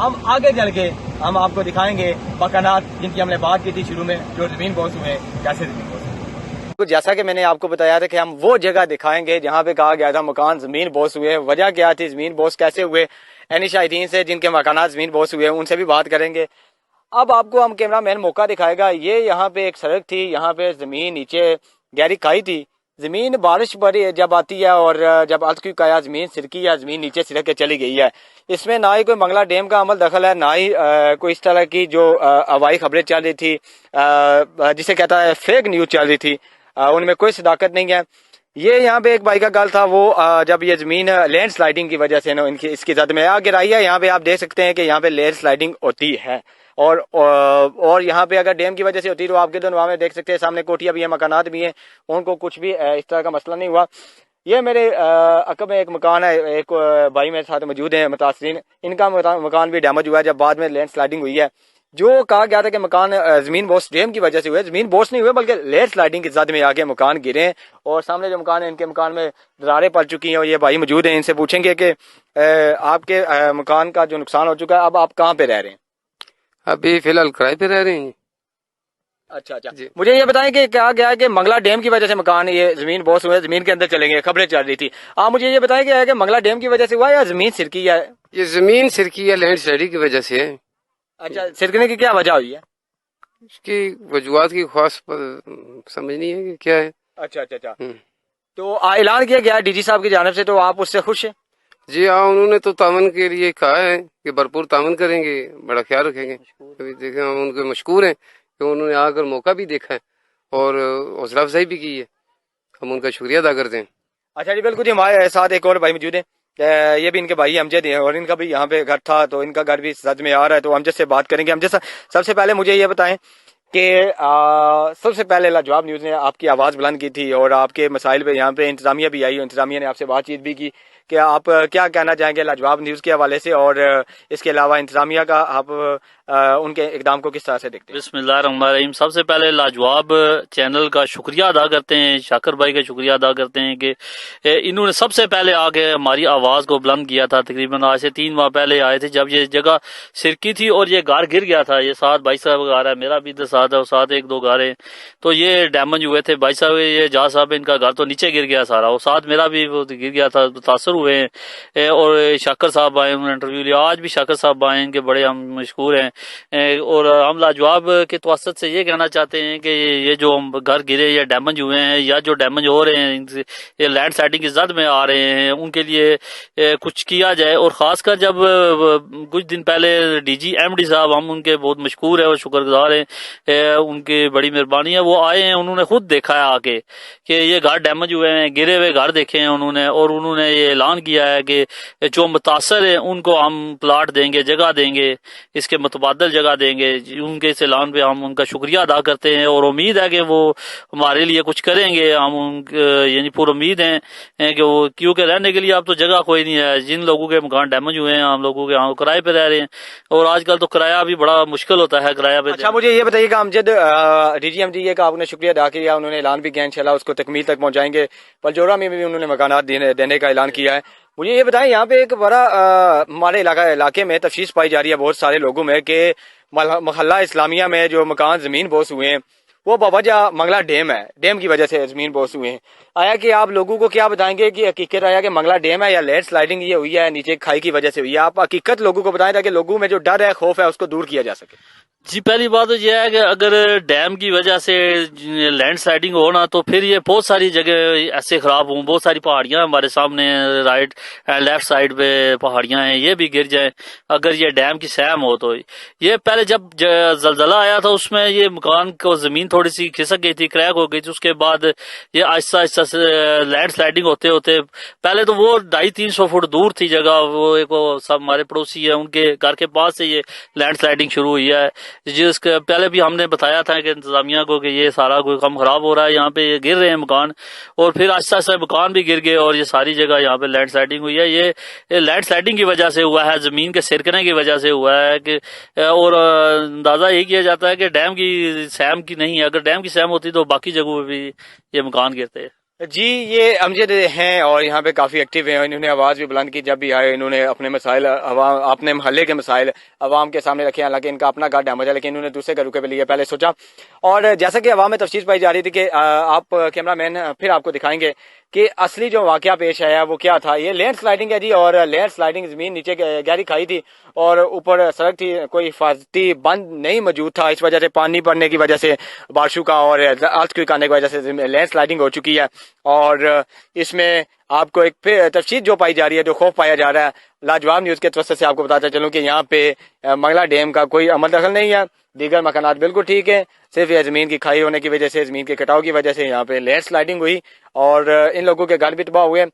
ہم آگے چل کے ہم آپ کو دکھائیں گے مکانات جن کی ہم نے بات کی تھی شروع میں، جو زمین بوس ہوئے کیسے زمین بوس ہوئے۔ جیسا کہ میں نے آپ کو بتایا تھا کہ ہم وہ جگہ دکھائیں گے جہاں پہ کہا گیا تھا مکان زمین بوس ہوئے، وجہ کیا تھی، زمین بوس کیسے ہوئے، اینی شاہدین سے جن کے مکانات زمین بوس ہوئے ان سے بھی بات کریں گے۔ اب آپ کو ہم کیمرہ مین موقع دکھائے گا، یہ یہاں پہ ایک سڑک تھی، یہاں پہ زمین نیچے گہری کھائی تھی، زمین بارش بڑی جب آتی ہے اور جب ارتھکویک آیا زمین سرکی ہے، زمین نیچے سرک کے چلی گئی ہے۔ اس میں نہ ہی کوئی منگلہ ڈیم کا عمل دخل ہے، نہ ہی کوئی اس طرح کی جو ہوائی خبریں چل رہی تھی، جسے کہتا ہے فیک نیوز چل رہی تھی، ان میں کوئی صداقت نہیں ہے۔ یہ یہاں پہ ایک بھائی کا گل تھا، وہ جب یہ زمین لینڈ سلائڈنگ کی وجہ سے اس کی زد میں آ گرائی ہے، یہاں پہ آپ دیکھ سکتے ہیں کہ یہاں پہ لینڈ سلائڈنگ ہوتی ہے، اور یہاں پہ اگر ڈیم کی وجہ سے ہوتی تو آپ کے دونوں میں دیکھ سکتے ہیں سامنے کوٹیاں بھی ہیں، مکانات بھی ہیں، ان کو کچھ بھی اس طرح کا مسئلہ نہیں ہوا۔ یہ میرے عقب میں ایک مکان ہے، ایک بھائی میرے ساتھ موجود ہیں متاثرین، ان کا مکان بھی ڈیمیج ہوا ہے جب بعد میں لینڈ سلائڈنگ ہوئی ہے۔ جو کہا گیا تھا کہ مکان زمین بوس ڈیم کی وجہ سے ہوئے، زمین بوس نہیں ہوئے بلکہ لینڈ سلائڈنگ کی زد میں آگے مکان گرے ہیں، اور سامنے جو مکان ہے ان کے مکان میں دراریں پڑ چکی ہیں، اور یہ بھائی موجود ہیں، ان سے پوچھیں گے کہ آپ کے مکان کا جو نقصان ہو چکا ہے اب آپ کہاں پہ رہ رہے ہیں؟ ابھی فی الحال کرائے پہ رہ رہے ہیں۔ اچھا جی۔ مجھے یہ بتائیں کہ کہا گیا ہے کہ منگلہ ڈیم کی وجہ سے مکان یہ زمین بوس ہوئے، زمین کے اندر چلیں گے، خبریں چل رہی تھی، آپ مجھے یہ بتائیں کہ منگلہ ڈیم کی وجہ سے ہوا یا زمین سرکی ہے؟ یہ زمین سرکی یا لینڈ سلائڈنگ کی وجہ سے ہے۔ اچھا، سرکنے کی کیا وجہ ہوئی ہے؟ اس کی وجوہات کی خاص سمجھ نہیں ہے کہ کیا ہے۔ اچھا تو اعلان کیا گیا ڈی جی صاحب کی جانب سے، تو آپ اس سے خوش ہیں؟ جی ہاں، انہوں نے تو تعاون کے لیے کہا ہے کہ بھرپور تعاون کریں گے، بڑا خیال رکھیں گے۔ ابھی دیکھیں ہم ان کے مشکور ہیں کہ انہوں نے آ کر موقع بھی دیکھا ہے اور حوصلہ افزائی بھی کی ہے، ہم ان کا شکریہ ادا کرتے ہیں۔ اچھا جی، بالکل جی، ہمارے ساتھ ایک اور بھائی موجود ہیں، یہ بھی ان کے بھائی امجد ہیں، اور ان کا بھی یہاں پہ گھر تھا، تو ان کا گھر بھی زد میں آ رہا ہے، تو امجد سے بات کریں گے۔ امجد صاحب، سب سے پہلے مجھے یہ بتائیں کہ سب سے پہلے لاجواب نیوز نے آپ کی آواز بلند کی تھی اور آپ کے مسائل پہ یہاں پہ انتظامیہ بھی آئی، انتظامیہ نے آپ سے بات چیت بھی کی، کہ آپ کیا کہنا چاہیں گے لاجواب نیوز کے حوالے سے، اور اس کے علاوہ انتظامیہ کا آپ ان کے اقدام کو کس طرح سے دیکھتے ہیں؟ بسم اللہ الرحمن الرحیم۔ سب سے پہلے لاجواب چینل کا شکریہ ادا کرتے ہیں، شاکر بھائی کا شکریہ ادا کرتے ہیں کہ انہوں نے سب سے پہلے آ کے ہماری آواز کو بلند کیا تھا۔ تقریباً آج سے 3 ماہ پہلے آئے تھے جب یہ جگہ سرکی تھی اور یہ گھر گر گیا تھا۔ یہ ساتھ بھائی صاحب کا گھر ہے، میرا بھی ادھر ساتھ ہے، اور ساتھ 1-2 گھر ہیں، تو یہ ڈیمیج ہوئے تھے۔ بھائی صاحب یہ جہاز صاحب ان کا گھر تو نیچے گر گیا سارا، اور ساتھ میرا بھی وہ گر گیا تھا، متاثر ہوئے ہیں۔ اور شاکر صاحب آئے، انہوں نے انٹرویو لیا، آج بھی شاکر صاحب آئے، ان کے بڑے ہم مشکور ہیں۔ اور ہم لاجواب کے توسط سے یہ کہنا چاہتے ہیں کہ یہ جو گھر گرے یا ڈیمیج ہوئے ہیں یا جو ڈیمیج ہو رہے ہیں، یہ لینڈ سلائڈنگ کی زد میں آ رہے ہیں، ان کے لیے کچھ کیا جائے۔ اور خاص کر جب کچھ دن پہلے ڈی جی ایم ڈی صاحب، ہم ان کے بہت مشکور ہیں اور شکر گزار ہیں، ان کی بڑی مہربانی ہے، وہ آئے ہیں، انہوں نے خود دیکھا ہے آ کے کہ یہ گھر ڈیمیج ہوئے ہیں، گرے ہوئے گھر دیکھے ہیں انہوں نے، اور انہوں نے یہ اعلان کیا ہے کہ جو متاثر ہیں ان کو ہم پلاٹ دیں گے، جگہ دیں گے، اس کے متبادل جگہ دیں گے۔ ان کے اس اعلان پہ ہم ان کا شکریہ ادا کرتے ہیں اور امید ہے کہ وہ ہمارے لیے کچھ کریں گے۔ ہم یعنی پور امید ہیں کہ وہ، کیونکہ رہنے کے لیے اب تو جگہ کوئی نہیں ہے، جن لوگوں کے مکان ڈیمیج ہوئے ہیں، ہم لوگوں کے ہاں کرائے پہ رہ رہے ہیں، اور آج کل تو کرایہ بھی بڑا مشکل ہوتا ہے کرایہ پہ۔ اچھا مجھے یہ بتائیے کہ امجد ڈی جی ایم ڈی کا آپ نے شکریہ ادا کیا، انہوں نے اعلان بھی کیا، انشاءاللہ اس کو تکمیل تک پہنچائیں گے۔ پلجورا میں بھی انہوں نے مکانات دینے کا اعلان کیا ہے۔ مجھے یہ بتائیں، یہاں پہ ایک بڑا ہمارے علاقے میں تشویش پائی جا رہی ہے بہت سارے لوگوں میں کہ محلہ اسلامیہ میں جو مکان زمین بوس ہوئے ہیں وہ بوجہ منگلہ ڈیم ہے، ڈیم کی وجہ سے زمین بوس ہوئے ہیں۔ آیا کہ آپ لوگوں کو کیا بتائیں گے کہ حقیقت آیا کہ منگلہ ڈیم ہے یا لینڈ سلائڈنگ یہ ہوئی ہے نیچے کھائی کی وجہ سے ہوئی ہے؟ آپ حقیقت لوگوں کو بتائیں تاکہ لوگوں میں جو ڈر ہے، خوف ہے، اس کو دور کیا جا سکے۔ جی، پہلی بات تو یہ ہے کہ اگر ڈیم کی وجہ سے لینڈ سلائڈنگ ہونا تو پھر یہ بہت ساری جگہ ایسے خراب ہوں، بہت ساری پہاڑیاں ہمارے سامنے رائٹ لیفٹ سائڈ پہ پہاڑیاں ہیں، یہ بھی گر جائیں اگر یہ ڈیم کی سہم ہو تو۔ یہ پہلے جب زلزلہ آیا تھا اس میں یہ مکان کو زمین تھوڑی سی کھسک گئی تھی، کریک ہو گئی تھی، اس کے بعد یہ آہستہ آہستہ لینڈ سلائڈنگ ہوتے ہوتے پہلے تو وہ 250-300 فٹ دور تھی جگہ، وہ ایک سب ہمارے پڑوسی ہیں ان کے گھر کے پاس سے یہ لینڈ سلائڈنگ شروع ہوئی ہے، جس کے پہلے بھی ہم نے بتایا تھا کہ انتظامیہ کو کہ یہ سارا کوئی کم خراب ہو رہا ہے، یہاں پہ یہ گر رہے ہیں مکان، اور پھر آہستہ آہستہ مکان بھی گر گئے اور یہ ساری جگہ یہاں پہ لینڈ سلائڈنگ ہوئی ہے۔ یہ لینڈ سلائڈنگ کی وجہ سے ہوا ہے، زمین کے سرکنے کی وجہ سے ہوا ہے کہ، اور اندازہ یہ کیا جاتا ہے کہ ڈیم کی سہم کی نہیں ہے، اگر ڈیم کی سہم ہوتی تو باقی جگہوں پہ بھی یہ مکان گرتے ہیں۔ جی یہ امجد ہیں اور یہاں پہ کافی ایکٹیو ہیں. انہوں نے آواز بھی بلند کی جب بھی آئے. انہوں نے اپنے مسائل عوام اپنے محلے کے مسائل عوام کے سامنے رکھے. حالانکہ ان کا اپنا گھر ڈیمیج ہے لیکن انہوں نے دوسرے کے رکے پہ لیے پہلے سوچا. اور جیسا کہ عوام میں تفصیل پائی جا رہی تھی کہ آپ کیمرہ مین پھر آپ کو دکھائیں گے کہ اصلی جو واقعہ پیش آیا وہ کیا تھا. یہ لینڈ سلائیڈنگ ہے جی, اور لینڈ سلائیڈنگ زمین نیچے گہری کھائی تھی اور اوپر سڑک تھی, کوئی حفاظتی بند نہیں موجود تھا. اس وجہ سے پانی پڑنے کی وجہ سے بارشوں کا اور ارتھکویک آنے کی وجہ سے لینڈ سلائیڈنگ ہو چکی ہے. اور اس میں آپ کو ایک پھر تفصیل جو پائی جا رہی ہے, جو خوف پایا جا رہا ہے, لاجواب نیوز کے توسط سے آپ کو بتاتا چلوں کہ یہاں پہ منگلا ڈیم کا کوئی عمل دخل نہیں ہے. دیگر مکانات بالکل ٹھیک ہے, صرف یہ زمین کی کھائی ہونے کی وجہ سے, زمین کے کٹاؤ کی وجہ سے یہاں پہ لینڈ سلائیڈنگ ہوئی اور ان لوگوں کے گھر بھی تباہ ہوئے.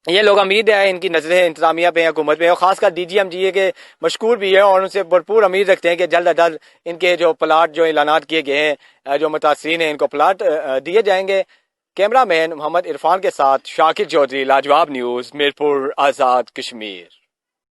یہ لوگ امید ہے ان کی نظریں انتظامیہ پہ ہیں, حکومت پہ, اور خاص کر ڈی جی ایم جی کے مشکور بھی ہیں اور ان سے بھرپور امید رکھتے ہیں کہ جلد از جلد ان کے جو پلاٹ جو اعلانات کیے گئے ہیں, جو متاثرین ہیں, ان کو پلاٹ دیے جائیں گے. کیمرہ مین محمد عرفان کے ساتھ شاکر چودھری, لاجواب نیوز, میرپور, آزاد کشمیر.